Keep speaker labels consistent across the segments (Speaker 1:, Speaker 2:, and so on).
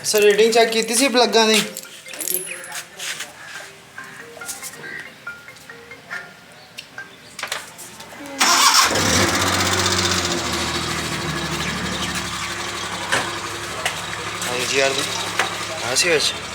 Speaker 1: Sir reading check की सी प्लगां दी जी यार हाँ सी वैसे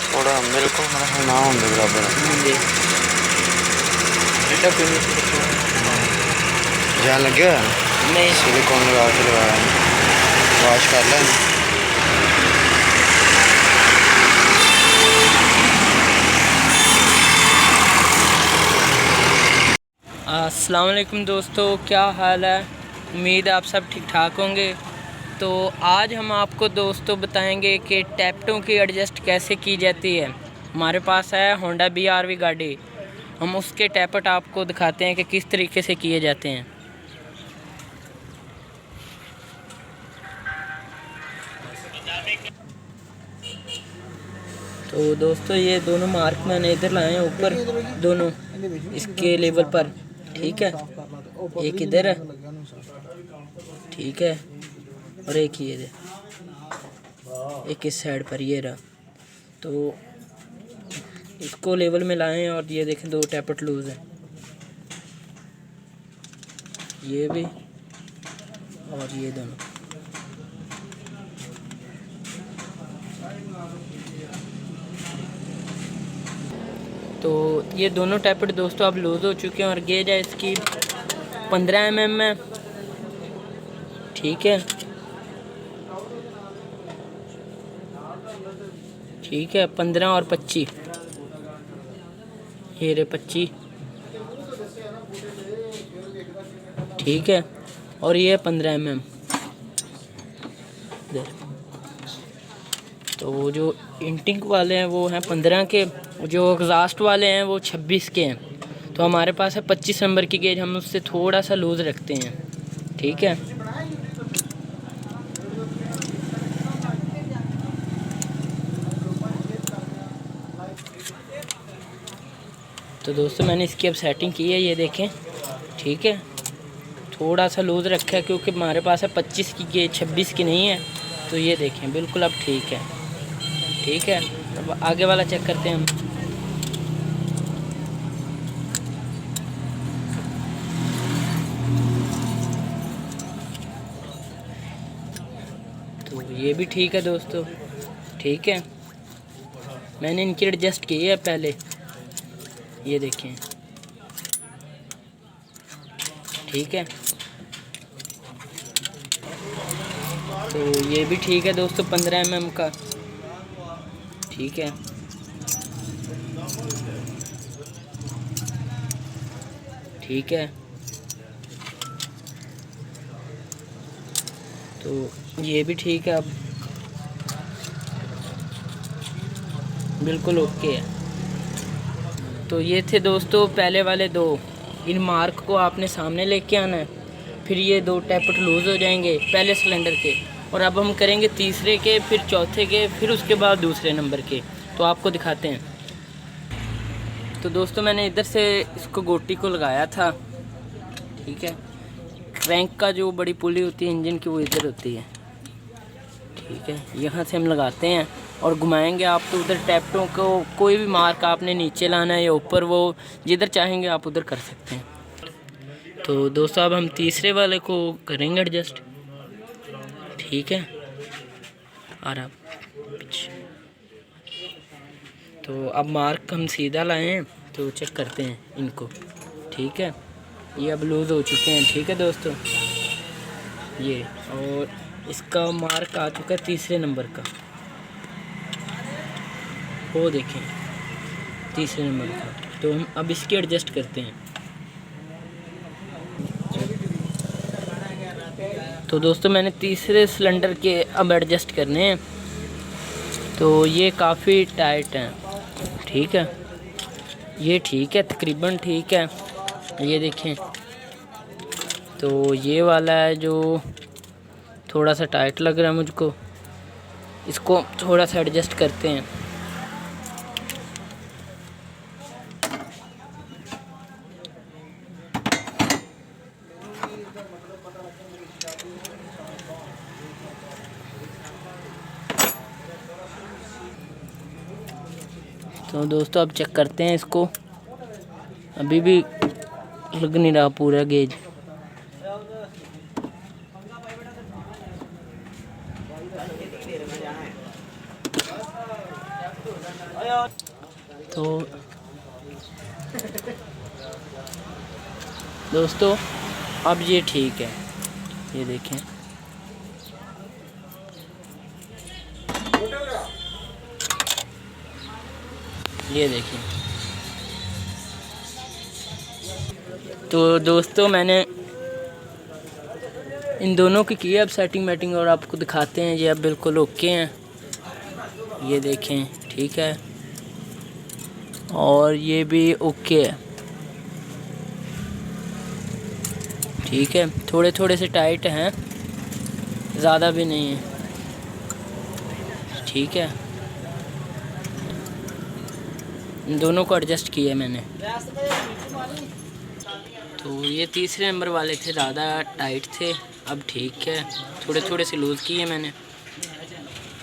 Speaker 1: थोड़ा मेरे को मेरा ना होंगे बराबर जहाँ लगे हुआ नहीं सिलिकॉन लगा के लगाया वॉश कर लें।
Speaker 2: अस्सलाम वालेकुम दोस्तों, क्या हाल है? उम्मीद है आप सब ठीक ठाक होंगे। तो आज हम आपको दोस्तों बताएंगे कि टैपटों की एडजस्ट कैसे की जाती है। हमारे पास है होंडा BRV गाड़ी, हम उसके टैपट आपको दिखाते हैं कि किस तरीके से किए जाते हैं। तो दोस्तों ये दोनों मार्क मैंने इधर लाए हैं ऊपर, दोनों इसके लेवल पर, ठीक है। एक इधर है, ठीक है, और एक ये है, एक इस साइड पर ये रहा। तो इसको लेवल में लाएं और ये देखें दो टैपट लूज़ है, ये भी और ये दोनों। तो ये दोनों टैपट दोस्तों अब लूज़ हो चुके हैं और गेज है इसकी 15 mm है, ठीक है, ठीक है। 15 और 25, ये रे 25, ठीक है, और ये 15 mm। तो जो इंटिंक वाले हैं वो हैं 15 के, जो एग्जास्ट वाले हैं वो 26 के हैं। तो हमारे पास है 25 नंबर की गेज, हम उससे थोड़ा सा लूज़ रखते हैं, ठीक है। तो दोस्तों मैंने इसकी अब सेटिंग की है, ये देखें, ठीक है। थोड़ा सा लूज़ रखा है क्योंकि हमारे पास है 25 की गेज, 26 की नहीं है। तो ये देखें बिल्कुल अब ठीक है, ठीक है। अब आगे वाला चेक करते हैं हम। तो ये भी ठीक है दोस्तों, ठीक है। मैंने इनकी एडजस्ट की है पहले, ये देखें, ठीक है। तो ये भी ठीक है दोस्तों 15 mm का, ठीक है, ठीक है। तो ये भी ठीक है, अब बिल्कुल ओके है। तो ये थे दोस्तों पहले वाले दो, इन मार्क को आपने सामने लेके आना है, फिर ये दो टैपट लूज़ हो जाएंगे पहले सिलेंडर के, और अब हम करेंगे तीसरे के, फिर चौथे के, फिर उसके बाद दूसरे नंबर के। तो आपको दिखाते हैं। तो दोस्तों मैंने इधर से इसको गोटी को लगाया था, ठीक है। क्रैंक का जो बड़ी पुली होती है इंजन की वो इधर होती है, ठीक है। यहाँ से हम लगाते हैं और घुमाएंगे आप। तो उधर टैपटों को कोई भी मार्क आपने नीचे लाना है या ऊपर, वो जिधर चाहेंगे आप उधर कर सकते हैं। तो दोस्तों अब हम तीसरे वाले को करेंगे एडजस्ट, ठीक है। और अब तो अब मार्क हम सीधा लाए हैं, तो चेक करते हैं इनको, ठीक है। ये अब लूज़ हो चुके हैं, ठीक है दोस्तों, ये। और इसका मार्क आ चुका है तीसरे नंबर का, वो देखें तीसरे नंबर का। तो हम अब इसकी एडजस्ट करते हैं। तो दोस्तों मैंने तीसरे सिलेंडर के अब एडजस्ट करने हैं। तो ये काफ़ी टाइट हैं, ठीक है, ये ठीक है, तकरीबन ठीक है। ये देखें, तो ये वाला है जो थोड़ा सा टाइट लग रहा है मुझको, इसको थोड़ा सा एडजस्ट करते हैं। तो दोस्तों अब चेक करते हैं इसको, अभी भी लग नहीं रहा पूरा गेज। तो दोस्तों अब ये ठीक है, ये देखें, ये देखें। तो दोस्तों मैंने इन दोनों की है अब सेटिंग मैटिंग, और आपको दिखाते हैं। ये अब बिल्कुल ओके हैं, ये देखें, ठीक है, और ये भी ओके है, ठीक है। थोड़े थोड़े से टाइट हैं, ज़्यादा भी नहीं है, ठीक है। इन दोनों को एडजस्ट किया मैंने। तो ये तीसरे नंबर वाले थे, ज़्यादा टाइट थे, अब ठीक है, थोड़े थोड़े से लूज़ किए मैंने।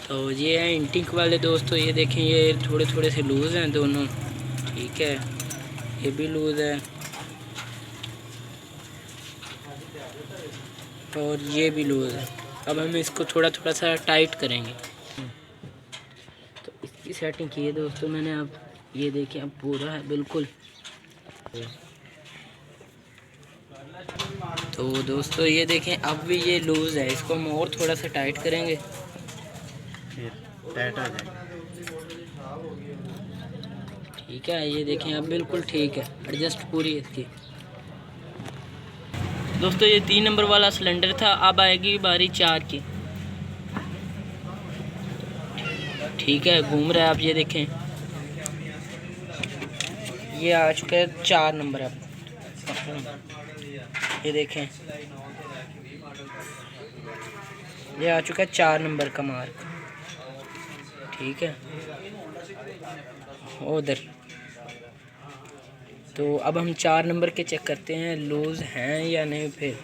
Speaker 2: तो ये है इंटिंक वाले दोस्तों, ये देखें, ये थोड़े थोड़े से लूज़ हैं दोनों, ठीक है, ये भी लूज़ है और ये भी लूज़ है। अब हम इसको थोड़ा थोड़ा सा टाइट करेंगे। तो इसकी सेटिंग की है दोस्तों मैंने। अब ये देखें, अब पूरा है बिल्कुल। तो दोस्तों ये देखें, अब भी ये लूज़ है, इसको हम और थोड़ा सा टाइट करेंगे,
Speaker 1: टाइट हो जाएगा,
Speaker 2: ठीक है। ये देखें अब बिल्कुल ठीक है, एडजस्ट पूरी है इसकी। दोस्तों ये 3 नंबर वाला सिलेंडर था, अब आएगी बारी 4 की, ठीक है, घूम रहा है। आप ये देखें, ये आ चुका है 4 नंबर। अब ये देखें, ये आ चुका है 4 नंबर का मार्क, ठीक है, उधर। तो अब हम 4 नंबर के चेक करते हैं लूज़ हैं या नहीं। फिर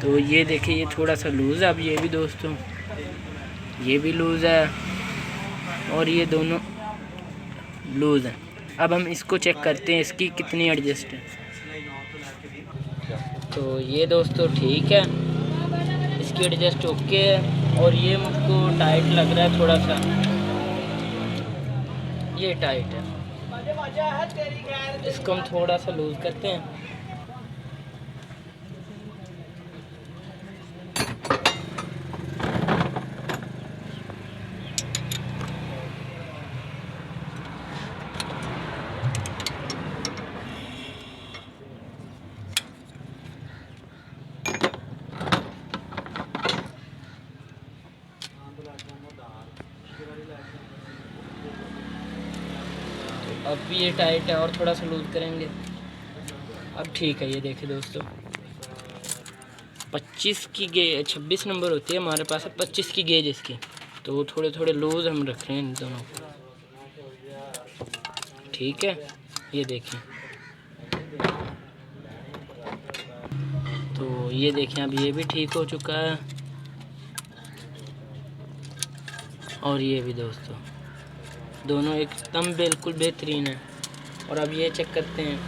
Speaker 2: तो ये देखिए, ये थोड़ा सा लूज़ है। अब ये भी दोस्तों, ये भी लूज़ है और ये दोनों लूज़ हैं। अब हम इसको चेक करते हैं इसकी कितनी एडजस्ट है। तो ये दोस्तों ठीक है, इसकी एडजस्ट ओके है, और ये मुझको टाइट लग रहा है थोड़ा सा, ये टाइट है, इसको हम थोड़ा सा लूज़ करते हैं। अब भी ये टाइट है, और थोड़ा सा लूज़ करेंगे। अब ठीक है, ये देखिए दोस्तों, 25 की गेज, 26 नंबर होती है हमारे पास, 25 की गेज इसकी। तो थोड़े थोड़े लूज़ हम रख रहे हैं इन दोनों को, ठीक है, ये देखें। तो ये देखें, अब ये भी ठीक हो चुका है, और ये भी दोस्तों, दोनों एकदम बिल्कुल बेहतरीन है। और अब ये चेक करते हैं।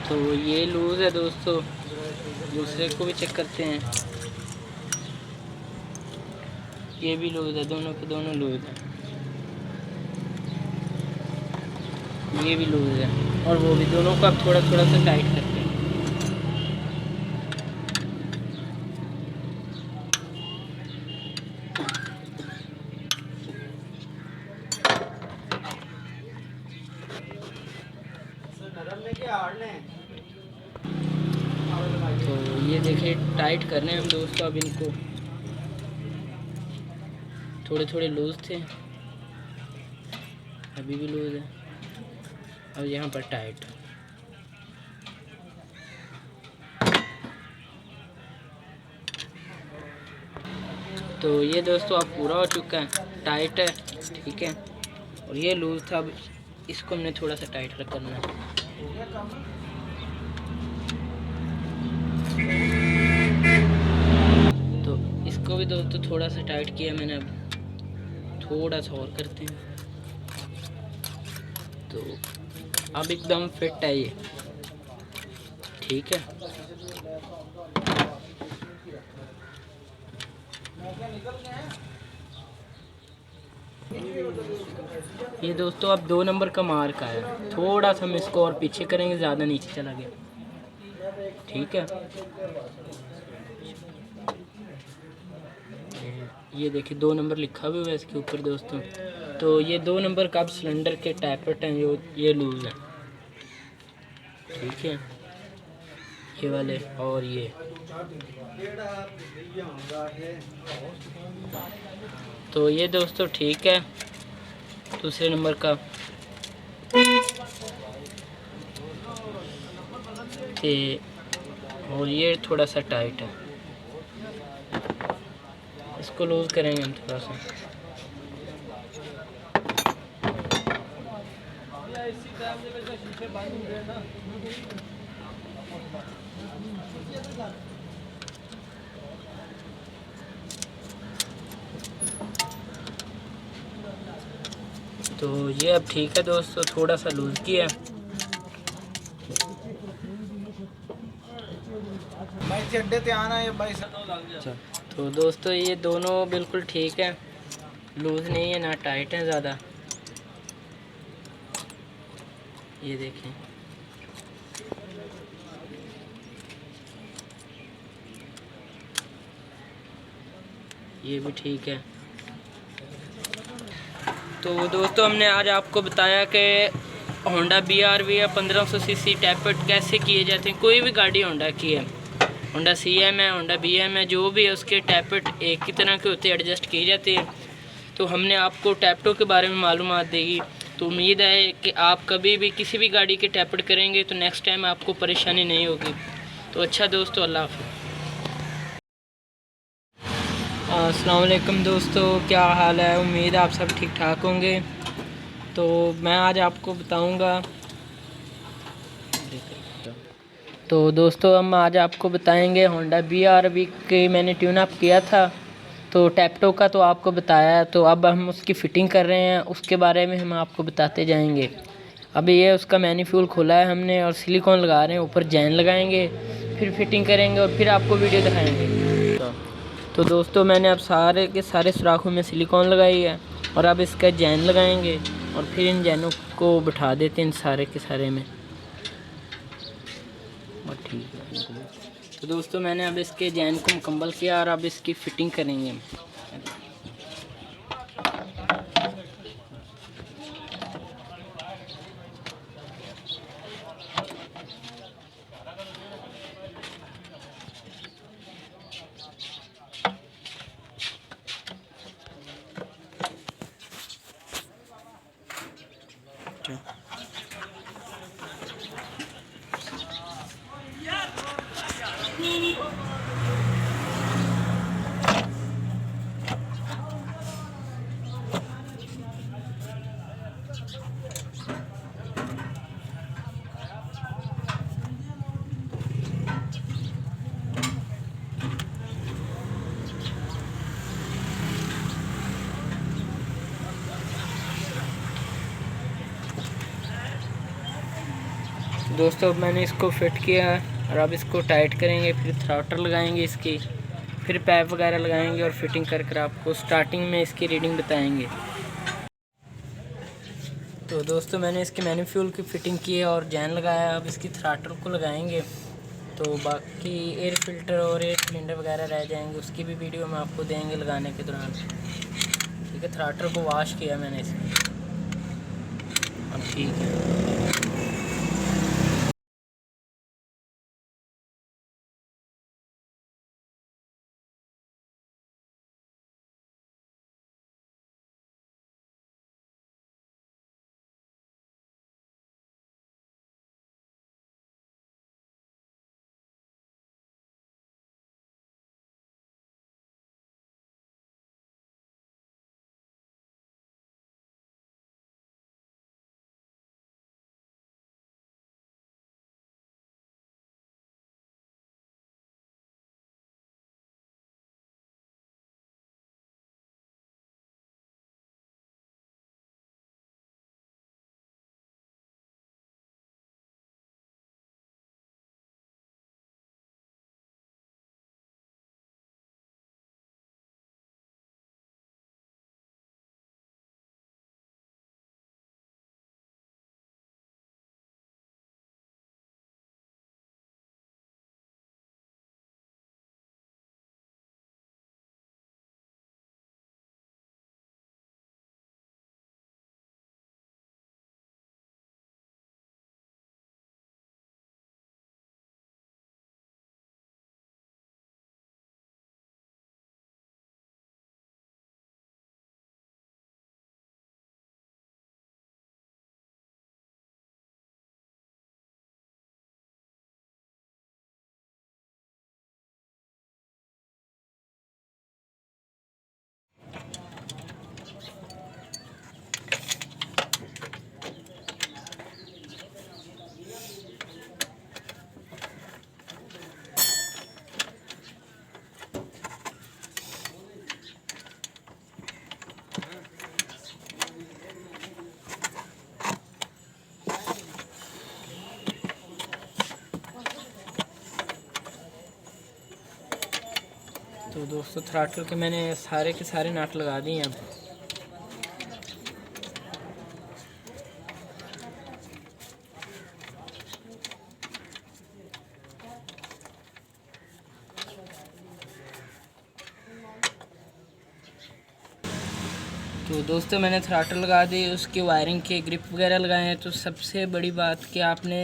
Speaker 2: तो ये लूज़ है दोस्तों, दूसरे को भी चेक करते हैं। ये भी लूज़ है, दोनों के दोनों लूज़ है। ये भी लूज़ है और वो भी, दोनों को आप थोड़ा थोड़ा सा टाइट करते हैं। तो ये देखिए टाइट कर रहे हैं हम दोस्तों। अब इनको थोड़े थोड़े लूज़ थे, अभी भी लूज़ है, और यहाँ पर टाइट। तो ये दोस्तों अब पूरा हो चुका है, टाइट है, ठीक है। और ये लूज़ था, अब इसको हमने थोड़ा सा टाइट करना है। तो इसको भी दोस्तों थोड़ा सा टाइट किया मैंने, अब थोड़ा सा और करते हैं। तो अब एकदम फिट है ये, ठीक है। ये दोस्तों अब 2 नंबर का मार्क आया, थोड़ा सा हम इसको और पीछे करेंगे, ज़्यादा नीचे चला गया, ठीक है। ये देखिए 2 नंबर लिखा भी हुआ है इसके ऊपर दोस्तों। तो ये 2 नंबर का अब सिलेंडर के टैपट हैं, ये लूज़ है, ठीक है, ये वाले और ये। तो ये दोस्तों ठीक है, दूसरे नंबर का। और ये थोड़ा सा टाइट है, इसको लूज़ करेंगे हम थोड़ा सा। तो ये अब ठीक है दोस्तों, थोड़ा सा लूज़ किया। तो दोस्तों ये दोनों बिल्कुल ठीक है, लूज़ नहीं है ना टाइट है ज़्यादा। ये देखें, ये भी ठीक है। तो दोस्तों हमने आज आपको बताया कि होंडा BRV या 1500 सीसी टैपट कैसे किए जाते हैं। कोई भी गाड़ी होंडा की है, होंडा CM है, होंडा BM है, जो भी है उसके टैपट एक ही तरह के होते हैं, एडजस्ट किए जाते हैं। तो हमने आपको टैपटों के बारे में मालूमात देगी। तो उम्मीद है कि आप कभी भी किसी भी गाड़ी के टैपट करेंगे तो नेक्स्ट टाइम आपको परेशानी नहीं होगी। तो अच्छा दोस्तों, अल्लाह हाफ़िज़। अस्सलाम वालेकुम दोस्तों, क्या हाल है? उम्मीद है आप सब ठीक ठाक होंगे। तो मैं आज आपको बताऊंगा, तो दोस्तों हम आज आपको बताएंगे होंडा BRV के मैंने ट्यून अप किया था। तो टैपटो का तो आपको बताया है, तो अब हम उसकी फ़िटिंग कर रहे हैं, उसके बारे में हम आपको बताते जाएंगे। अभी ये उसका मैन्युफ्यूल खोला है हमने और सिलिकॉन लगा रहे हैं, ऊपर जैन लगाएंगे, फिर फिटिंग करेंगे और फिर आपको वीडियो दिखाएंगे। तो दोस्तों मैंने अब सारे के सारे सुराखों में सिलिकॉन लगाई है और अब इसका जैन लगाएंगे और फिर इन जैनों को बिठा देते हैं इन सारे के सारे में, और ठीक है। तो दोस्तों मैंने अब इसके जैन को मुकम्मल किया और अब इसकी फ़िटिंग करेंगे हम। दोस्तों अब मैंने इसको फिट किया है और अब इसको टाइट करेंगे, फिर थ्रॉटल लगाएंगे इसकी, फिर पैप वगैरह लगाएंगे और फिटिंग कर कर आपको स्टार्टिंग में इसकी रीडिंग बताएंगे। तो दोस्तों मैंने इसके मैन्युफ्यूल की फ़िटिंग की है और जैन लगाया। अब इसकी थ्रॉटल को लगाएंगे, तो बाकी एयर फिल्टर और एयर सिलेंडर वगैरह रह जाएंगे, उसकी भी वीडियो हम आपको देंगे लगाने के दौरान। ठीक है, थ्रॉटल को वॉश किया मैंने इसमें, अब ठीक है। तो दोस्तों थ्रॉटल के मैंने सारे के सारे नट लगा दिए हैं। तो दोस्तों मैंने थ्रॉटल लगा दी, उसकी वायरिंग के ग्रिप वगैरह लगाए हैं। तो सबसे बड़ी बात कि आपने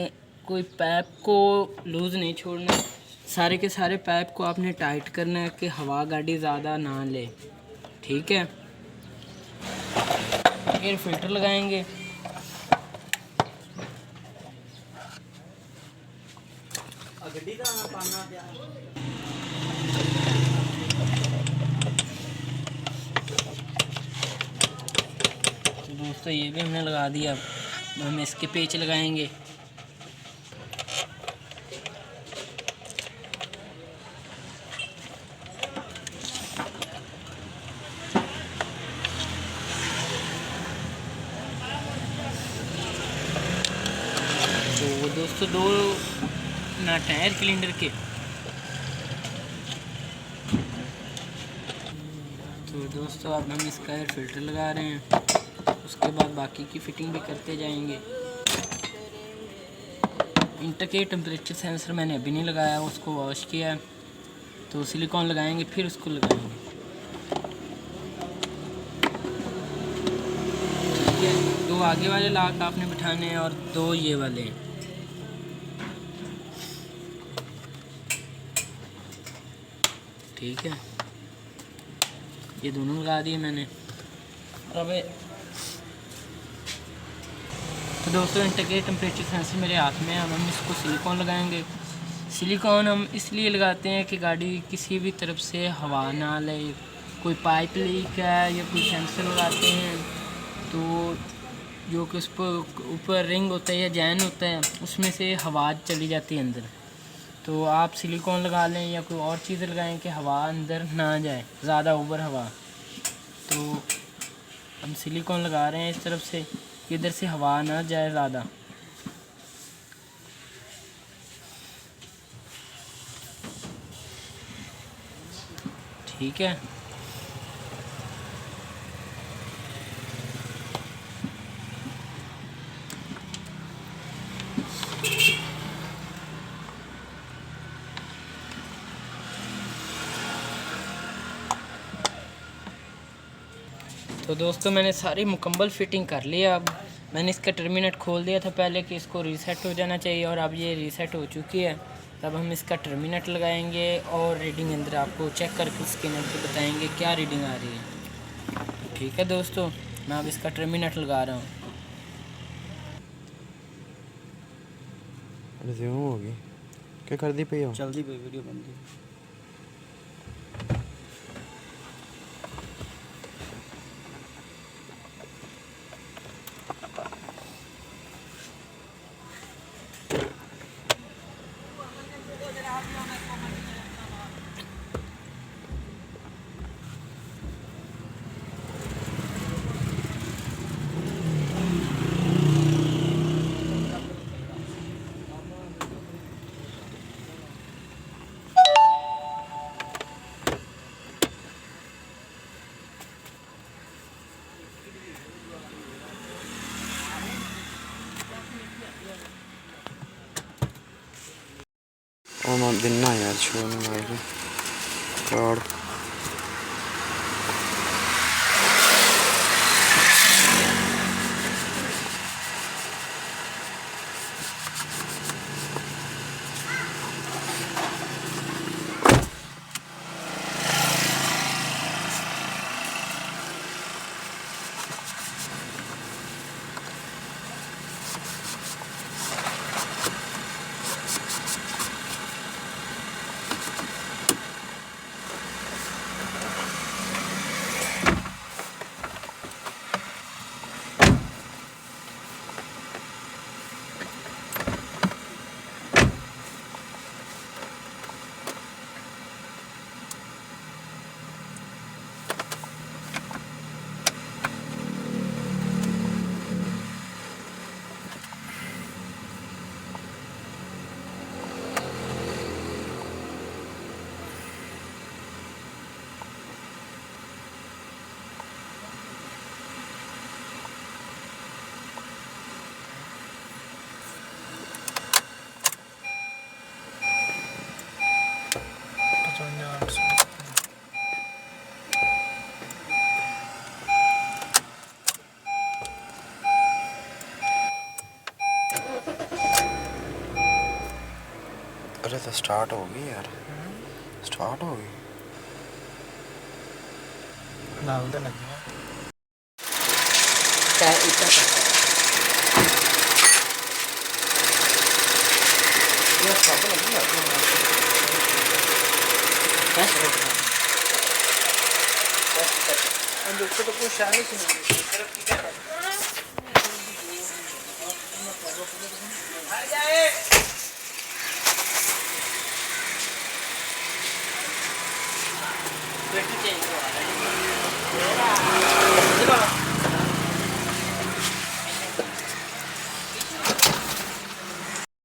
Speaker 2: कोई पाइप को लूज़ नहीं छोड़ना, सारे के सारे पाइप को आपने टाइट करना है कि हवा गाड़ी ज़्यादा ना ले। ठीक है, एयर फिल्टर लगाएंगे, तो दोस्तों ये भी हमने लगा दिया। अब हम इसके पेच लगाएंगे। तो दोस्तों दो नट हैं एयर सिलेंडर के। तो दोस्तों अब हम इसका एयर फिल्टर लगा रहे हैं, उसके बाद बाकी की फ़िटिंग भी करते जाएंगे। इंटरकेट टेम्परेचर सेंसर मैंने अभी नहीं लगाया, उसको वॉश किया है। तो सिलिकॉन लगाएंगे फिर उसको लगाएंगे। ठीक है, दो आगे वाले लाक आपने बिठाने हैं और दो ये वाले हैं। ठीक है, ये दोनों लगा दिए मैंने। अब तो दोस्तों इंटरकेट टेम्परेचर सेंसर मेरे हाथ में है। अब हम इसको सिलिकॉन लगाएंगे। सिलिकॉन हम इसलिए लगाते हैं कि गाड़ी किसी भी तरफ से हवा ना ले। कोई पाइप लीक है या कोई सेंसर लगाते हैं तो जो कि उस पर ऊपर रिंग होता है या जैन होता है, उसमें से हवा चली जाती है अंदर। तो आप सिलिकॉन लगा लें या कोई और चीज़ लगाएं कि हवा अंदर ना जाए, ज़्यादा ओवर हवा। तो हम सिलिकॉन लगा रहे हैं इस तरफ से कि इधर से हवा ना जाए ज़्यादा। ठीक है। तो दोस्तों मैंने सारी मुकम्मल फिटिंग कर लिया। अब मैंने इसका टर्मिनेट खोल दिया था पहले कि इसको रीसेट हो जाना चाहिए, और अब ये रीसेट हो चुकी है। तब हम इसका टर्मिनेट लगाएंगे और रीडिंग अंदर आपको चेक करके स्कैनर पे बताएंगे क्या रीडिंग आ रही है। ठीक है दोस्तों, मैं अब इसका टर्मिनेट लगा रहा हूँ।
Speaker 1: रिज्यूम होगी क्या कर दी पे हो?
Speaker 3: जल्दी पे वीडियो बन गई।
Speaker 1: और दिन ना यार शो नहीं मार कार्ड अरे तो स्टार्ट होगी यार, स्टार्ट होगी
Speaker 3: नाल दे लगे तो कुछ शायद नहीं